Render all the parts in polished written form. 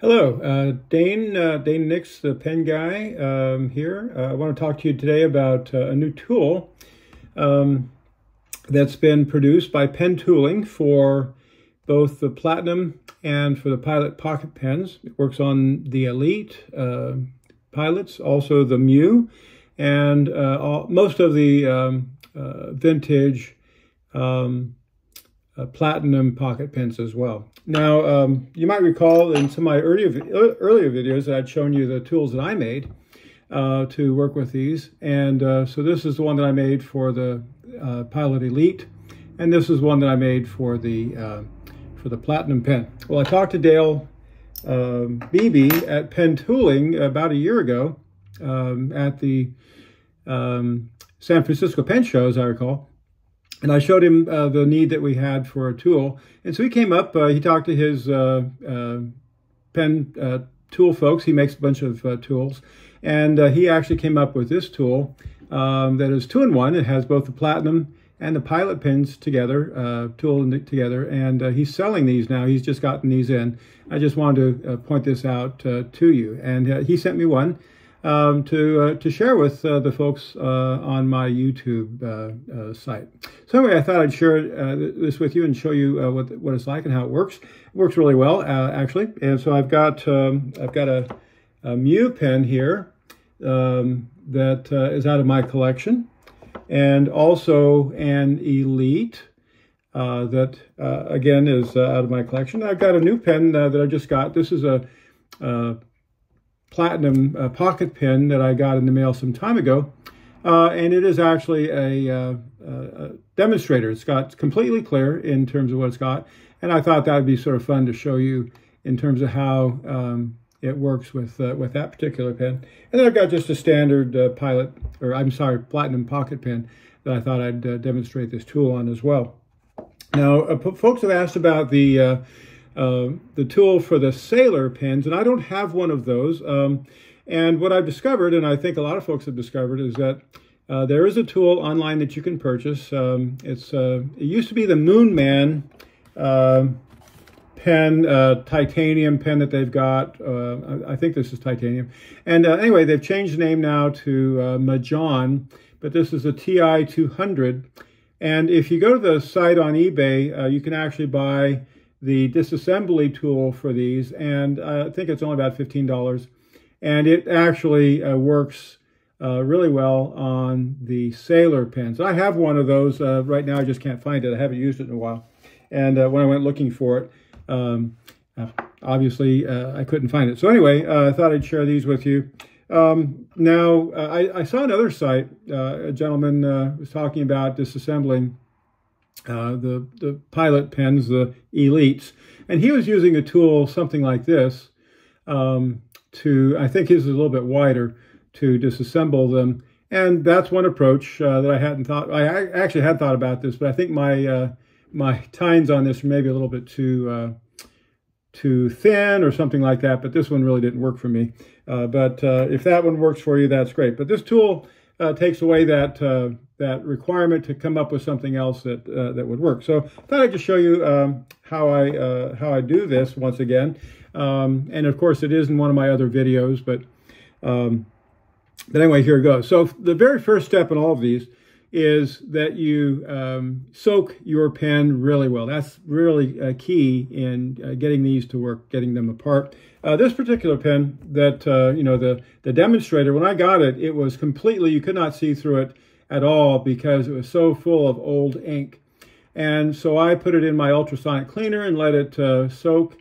Hello, Dane Nix, the pen guy here. I want to talk to you today about a new tool that's been produced by Pen Tooling for both the Platinum and for the Pilot pocket pens. It works on the Elite Pilots, also the Mu, and most of the vintage Platinum pocket pens as well. Now, you might recall in some of my earlier videos that I'd shown you the tools that I made to work with these. And so this is the one that I made for the Pilot Elite, and this is one that I made for the Platinum pen. Well, I talked to Dale Beebe at Pen Tooling about a year ago at the San Francisco Pen Show, as I recall. And I showed him the need that we had for a tool. And so he came up, he talked to his pen tool folks. He makes a bunch of tools. And he actually came up with this tool that is 2-in-1. It has both the Platinum and the Pilot pens together, together. And he's selling these now. He's just gotten these in. I just wanted to point this out to you. And he sent me one to share with the folks on my YouTube site. So anyway, I thought I'd share this with you and show you what it's like and how it works. It works really well, actually. And so I've got a Mu pen here that is out of my collection, and also an Elite that again is out of my collection. I've got a new pen that I just got. This is a Platinum pocket pen that I got in the mail some time ago, and it is actually a demonstrator. It's completely clear in terms of what it's got, and I thought that would be sort of fun to show you in terms of how it works with that particular pen. And then I've got just a standard Platinum pocket pen that I thought I'd demonstrate this tool on as well. Now, folks have asked about the tool for the Sailor pens, and I don't have one of those. And what I've discovered, and I think a lot of folks have discovered, is that there is a tool online that you can purchase. It used to be the Moon Man pen, titanium pen that they've got. I think this is titanium. And anyway, they've changed the name now to Majon, but this is a TI 200. And if you go to the site on eBay, you can actually buy the disassembly tool for these, and I think it's only about $15. And it actually works really well on the Sailor pens. I have one of those right now. I just can't find it. I haven't used it in a while. And when I went looking for it, obviously I couldn't find it. So anyway, I thought I'd share these with you. Now, I saw another site. A gentleman was talking about disassembling the Pilot pens, the Elites, and he was using a tool something like this I think his is a little bit wider, to disassemble them. And that's one approach that I hadn't thought. I actually had thought about this, but I think my tines on this are maybe a little bit too thin or something like that. But this one really didn't work for me. But if that one works for you, that's great. But this tool takes away that requirement to come up with something else that would work. So I thought I'd just show you how I do this once again. And of course, it is in one of my other videos, but anyway, here it goes. So the very first step in all of these is that you soak your pen really well. That's really key in getting these to work, getting them apart. This particular pen that, the demonstrator, when I got it, it was completely, you could not see through it at all because it was so full of old ink. And so I put it in my ultrasonic cleaner and let it soak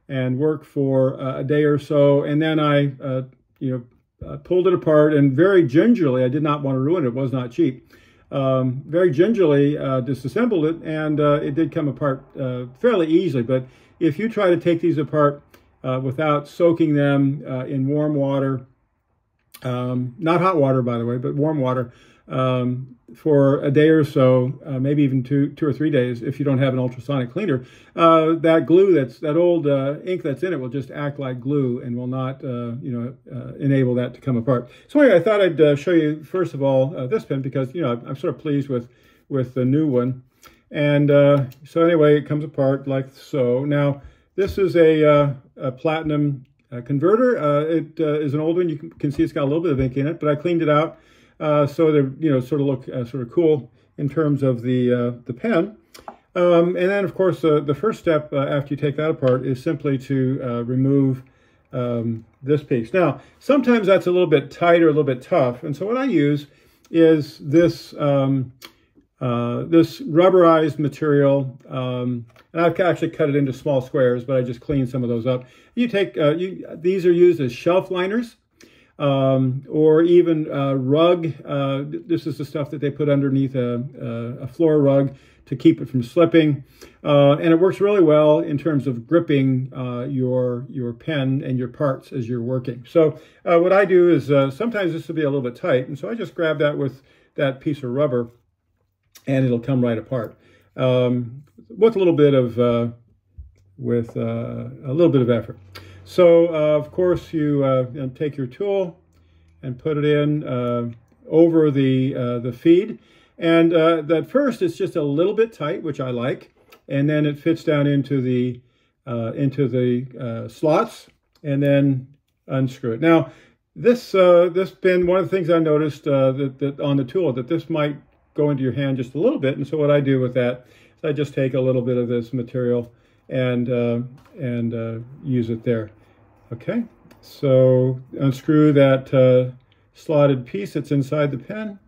and work for a day or so. And then I, pulled it apart, and very gingerly, I did not want to ruin it. It was not cheap. Very gingerly disassembled it, and it did come apart fairly easily. But if you try to take these apart without soaking them in warm water, not hot water, by the way, but warm water, for a day or so, maybe even two or 3 days, if you don't have an ultrasonic cleaner, that glue, that old ink that's in it will just act like glue and will not, enable that to come apart. So anyway, I thought I'd show you, first of all, this pen, because, I'm sort of pleased with the new one. And so anyway, it comes apart like so. Now, this is a Platinum converter. It is an old one. You can see it's got a little bit of ink in it, but I cleaned it out so they sort of look sort of cool in terms of the pen. And then, of course, the first step after you take that apart is simply to remove this piece. Now, sometimes that's a little bit tight or a little bit tough, and so what I use is this this rubberized material, and I've actually cut it into small squares, but I just cleaned some of those up. You take these are used as shelf liners, or even rug. This is the stuff that they put underneath a floor rug to keep it from slipping, and it works really well in terms of gripping your pen and your parts as you're working. So what I do is sometimes this will be a little bit tight, and so I just grab that with that piece of rubber, and it'll come right apart with a little bit of effort. So of course you take your tool and put it in over the feed. And at first it's just a little bit tight, which I like, and then it fits down into the slots, and then unscrew it. Now, this been one of the things I noticed that on the tool, that this might go into your hand just a little bit, and so what I do with that is I just take a little bit of this material and use it there. Okay, so unscrew that slotted piece that's inside the pen.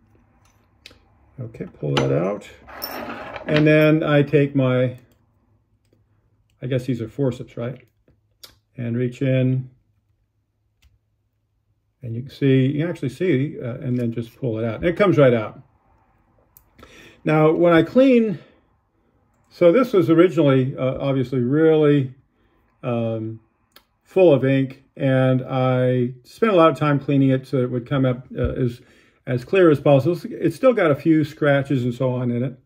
Okay, pull that out. And then I take my, I guess these are forceps, right? And reach in. And you can actually see, and then just pull it out. And it comes right out. Now, when I clean, so this was originally, obviously, really full of ink. And I spent a lot of time cleaning it so it would come up as clear as possible. It's still got a few scratches and so on in it,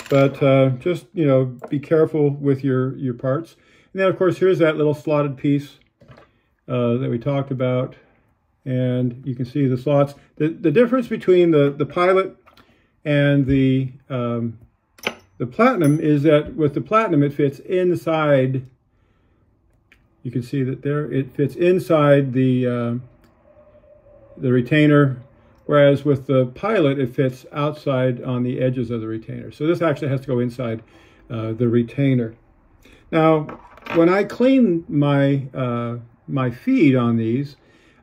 but just, be careful with your parts. And then, of course, here's that little slotted piece that we talked about, and you can see the slots. The difference between the Pilot and the Platinum is that with the Platinum, it fits inside. You can see that there it fits inside the retainer. Whereas with the Pilot, it fits outside on the edges of the retainer. So this actually has to go inside the retainer. Now, when I clean my my feed on these,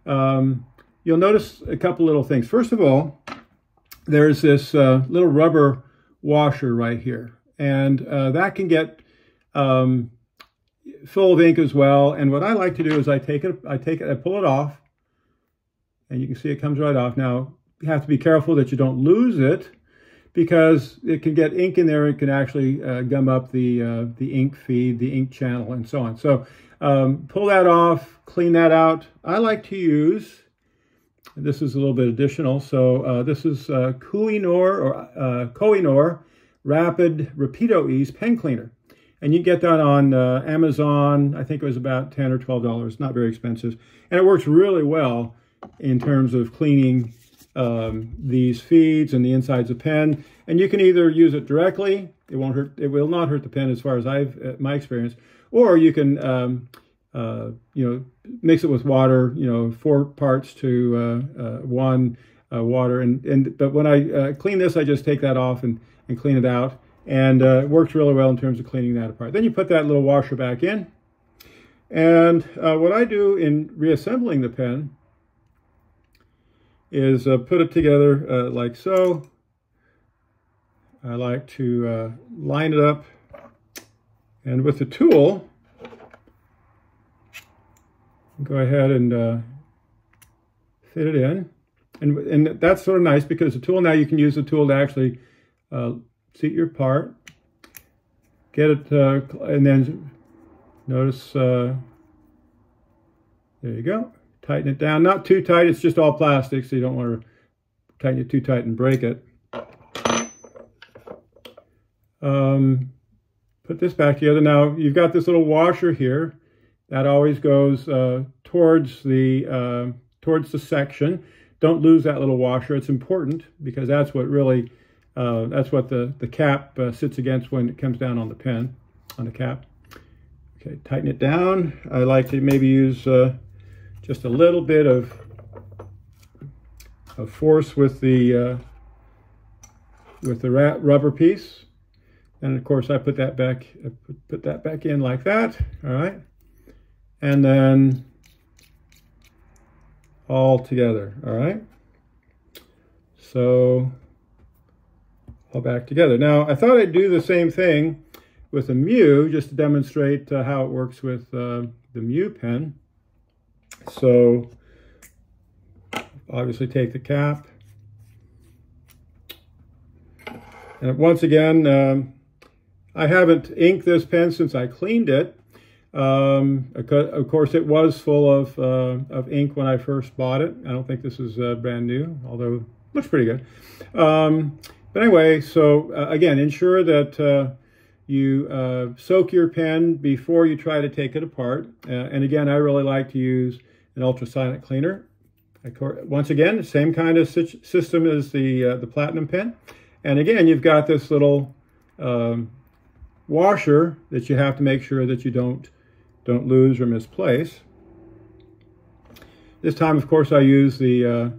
you'll notice a couple little things. First of all, there's this little rubber washer right here, and that can get full of ink as well. And what I like to do is I pull it off. And you can see it comes right off. Now, you have to be careful that you don't lose it, because it can get ink in there. It can actually gum up the ink feed, the ink channel, and so on. So pull that off, clean that out. I like to use, this is a little bit additional, so this is Kohinoor Rapid Rapido Ease Pen Cleaner. And you can get that on Amazon. I think it was about $10 or $12, not very expensive. And it works really well in terms of cleaning these feeds and the insides of pen. And you can either use it directly, it will not hurt the pen as far as my experience, or you can mix it with water, 4 parts to 1 water. But when I clean this, I just take that off and clean it out, and it works really well in terms of cleaning that apart. Then you put that little washer back in, and what I do in reassembling the pen is put it together like so. I like to line it up, and with the tool, go ahead and fit it in. And that's sort of nice, because the tool, now you can use the tool to actually seat your part, get it, and then notice, there you go. Tighten it down, not too tight, it's just all plastic, so you don't want to tighten it too tight and break it. Put this back together. Now, you've got this little washer here that always goes towards the section. Don't lose that little washer. It's important, because that's what really, that's what the cap sits against when it comes down on the pen, on the cap. Okay, tighten it down. I like to maybe use just a little bit of force with the rubber piece. And of course I put that back in like that, all right? And then all together, all right? So all back together. Now I thought I'd do the same thing with a Mu just to demonstrate how it works with the Mu pen. So obviously take the cap. And once again, I haven't inked this pen since I cleaned it. Of course, it was full of ink when I first bought it. I don't think this is brand new, although it looks pretty good. But anyway, so again, ensure that you soak your pen before you try to take it apart. And again, I really like to use an ultrasonic cleaner. Once again, same kind of system as the Platinum pen. And again, you've got this little washer that you have to make sure that you don't lose or misplace. This time, of course, I use the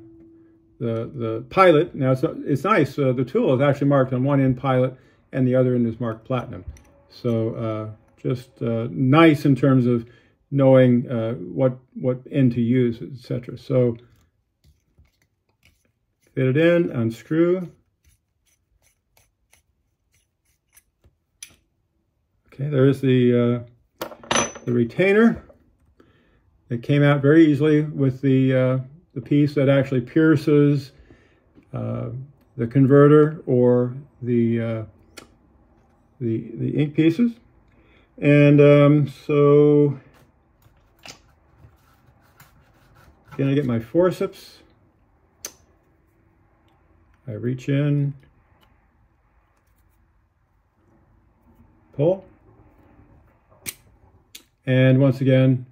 Pilot. Now it's nice. The tool is actually marked on one end Pilot, and the other end is marked Platinum. So just nice in terms of knowing what end to use, etc. So fit it in, unscrew. Okay, there's the retainer. It came out very easily with the piece that actually pierces the converter or the ink pieces. And so again, I get my forceps. I reach in, pull. And once again,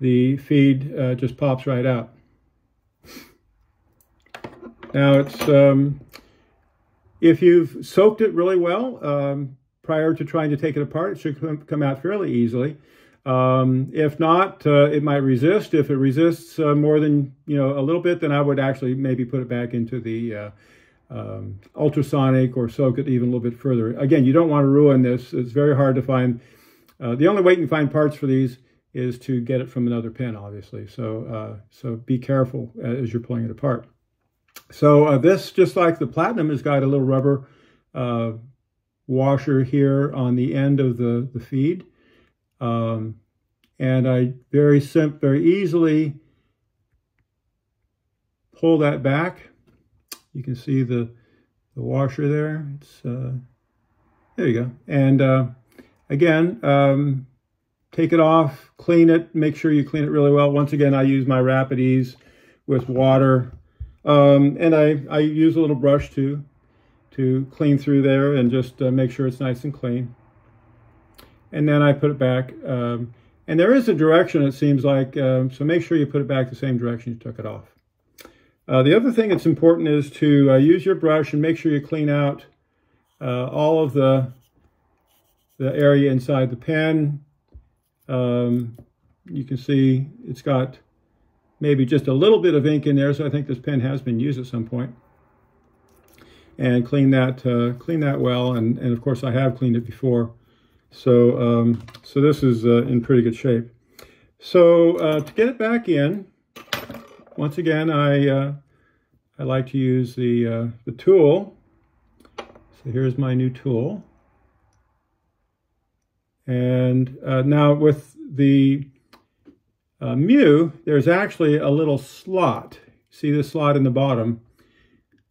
the feed just pops right out. Now it's, if you've soaked it really well prior to trying to take it apart, it should come out fairly easily. If not, it might resist. If it resists more than, a little bit, then I would actually maybe put it back into the ultrasonic or soak it even a little bit further. Again, you don't want to ruin this. It's very hard to find. The only way you can find parts for these is to get it from another pen, obviously. So so be careful as you're pulling it apart. So this, just like the Platinum, has got a little rubber washer here on the end of the feed. And I very easily pull that back. You can see the washer there. It's there you go. And again, take it off, clean it, make sure you clean it really well. Once again, I use my Rapid Ease with water. And I use a little brush to clean through there and just make sure it's nice and clean. And then I put it back. And there is a direction, it seems like, so make sure you put it back the same direction you took it off. The other thing that's important is to use your brush and make sure you clean out all of the area inside the pen. You can see it's got maybe just a little bit of ink in there, so I think this pen has been used at some point. And clean that well, and of course I have cleaned it before. So so this is in pretty good shape. So to get it back in, once again, I like to use the tool. So here's my new tool. And now with the Mu, there's actually a little slot. See this slot in the bottom?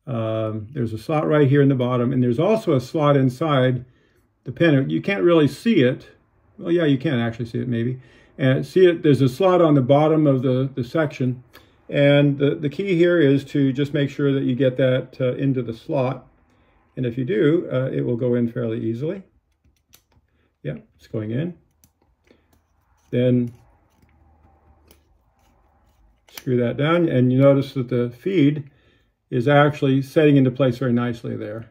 There's a slot right here in the bottom, and there's also a slot inside the pen. You can't really see it. Well, yeah, you can actually see it maybe. And see it, there's a slot on the bottom of the section. And the key here is to just make sure that you get that into the slot. And if you do, it will go in fairly easily. Yeah, it's going in. Then screw that down, and you notice that the feed is actually setting into place very nicely there.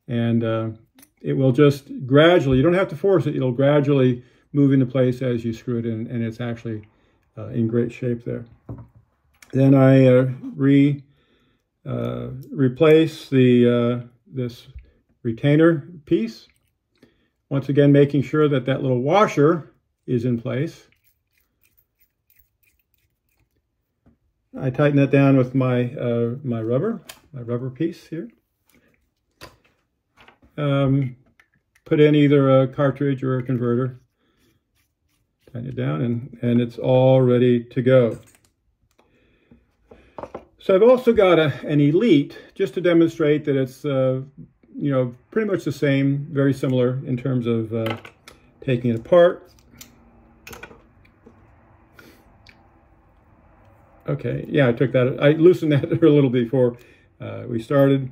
And it will just gradually, you don't have to force it, it'll gradually move into place as you screw it in, and it's actually in great shape there. Then I replace this retainer piece. Once again, making sure that that little washer is in place. I tighten that down with my my rubber piece here. Put in either a cartridge or a converter. Tighten it down, and it's all ready to go. So I've also got an Elite, just to demonstrate that it's you know, pretty much the same, very similar in terms of taking it apart. Okay, yeah, I loosened that a little before we started.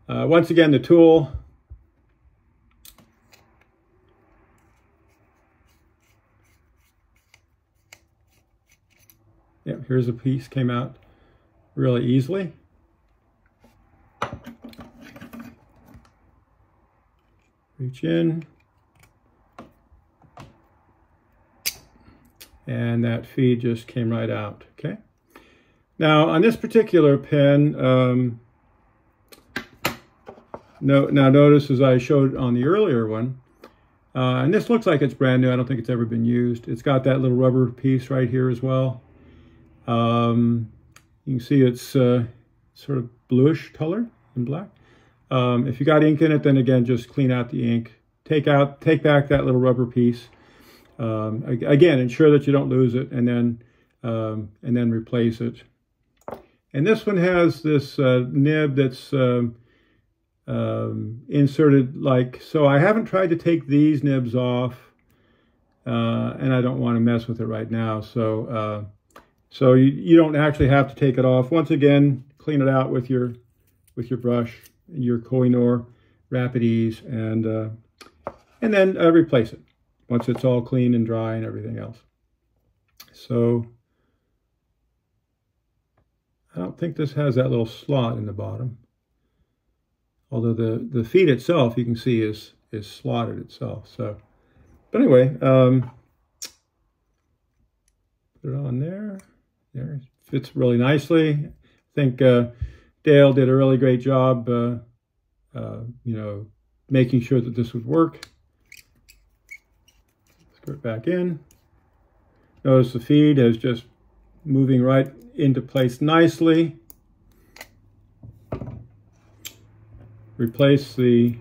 Once again, the tool. Yep, here's a piece, came out really easily. Reach in. And that feed just came right out, okay? Now, on this particular pen, now notice, as I showed on the earlier one, and this looks like it's brand new. I don't think it's ever been used. It's got that little rubber piece right here as well. You can see it's sort of bluish color in black. If you got ink in it, then again, just clean out the ink. Take back that little rubber piece. Again, ensure that you don't lose it, and then replace it. And this one has this nib that's inserted like so. I haven't tried to take these nibs off, and I don't want to mess with it right now. So so you don't actually have to take it off. Once again, clean it out with your brush, your Koh-i-Noor Rapid Ease, and then replace it once it's all clean and dry and everything else. So I don't think this has that little slot in the bottom. Although the feed itself, you can see, is slotted itself. So, but anyway, put it on there. There, it fits really nicely. I think Dale did a really great job, you know, making sure that this would work. Screw it back in. Notice the feed is just moving right into place nicely. Replace the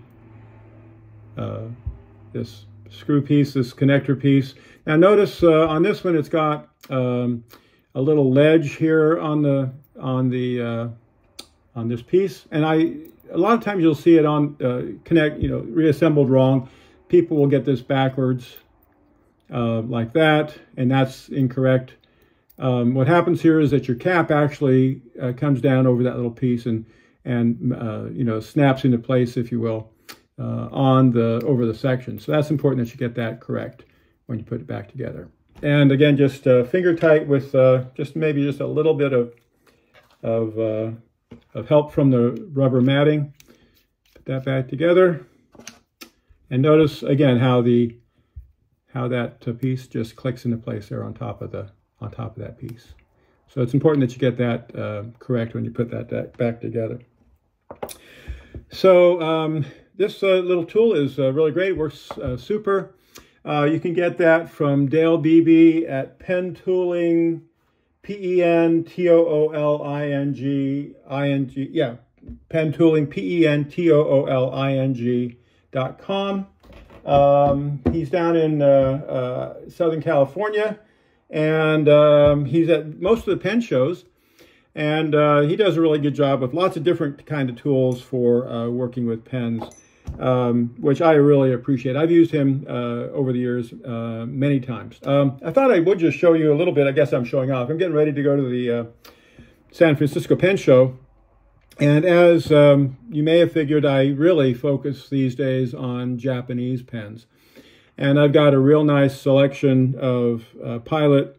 this screw piece, this connector piece. Now notice on this one, it's got a little ledge here on this piece, and a lot of times you'll see it on reassembled wrong. People will get this backwards like that, and that's incorrect. What happens here is that your cap actually comes down over that little piece and you know, snaps into place, if you will, over the section. So that's important that you get that correct when you put it back together. And again, just finger tight with maybe just a little bit of help from the rubber matting. Put that back together, and notice again how that piece just clicks into place there on top of that piece. So it's important that you get that correct when you put that back together. So this little tool is really great. It works super. You can get that from Dale Beebe at Pen Tooling, PenTooling, yeah, Pen Tooling, PenTooling.com. He's down in Southern California, and he's at most of the pen shows, and he does a really good job with lots of different kind of tools for working with pens, which I really appreciate. I've used him over the years many times. I thought I would just show you a little bit. I guess I'm showing off. I'm getting ready to go to the San Francisco Pen Show. And as you may have figured, I really focus these days on Japanese pens. And I've got a real nice selection of Pilot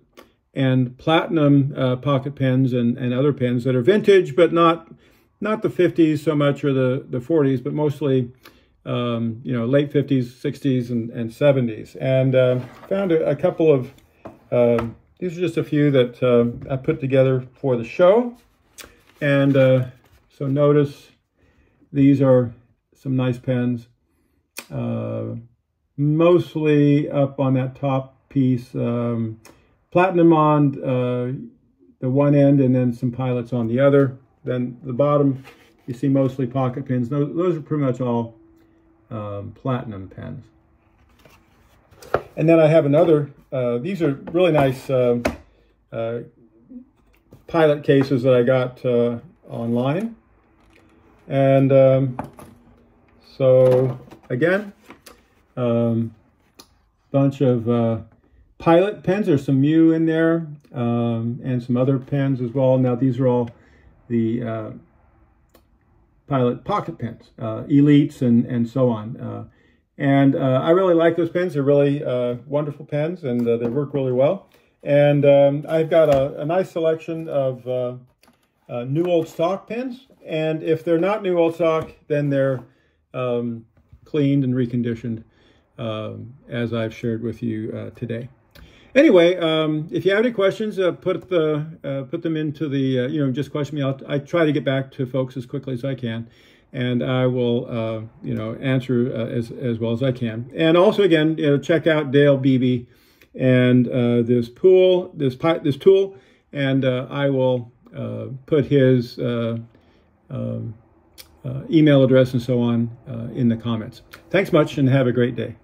and Platinum pocket pens and other pens that are vintage, but not the 50s so much, or the 40s, but mostly late 50s, 60s, and 70s. And found a couple of These are just a few that I put together for the show. And so notice these are some nice pens. Mostly up on that top piece. Platinum on the one end and then some pilots on the other. Then the bottom, you see mostly pocket pens. Those are pretty much all platinum pens. And then I have another, these are really nice pilot cases that I got online. And so again, bunch of pilot pens. There's some Mu in there and some other pens as well. Now these are all the pilot pocket pens, elites and so on. And I really like those pens. They're really wonderful pens, and they work really well. And I've got a nice selection of new old stock pens. And if they're not new old stock, then they're cleaned and reconditioned, as I've shared with you today. Anyway, if you have any questions, put them into the, just question me. I try to get back to folks as quickly as I can, and I will, answer as well as I can. And also, again, check out Dale Beebe and this tool, and I will put his email address and so on in the comments. Thanks much, and have a great day.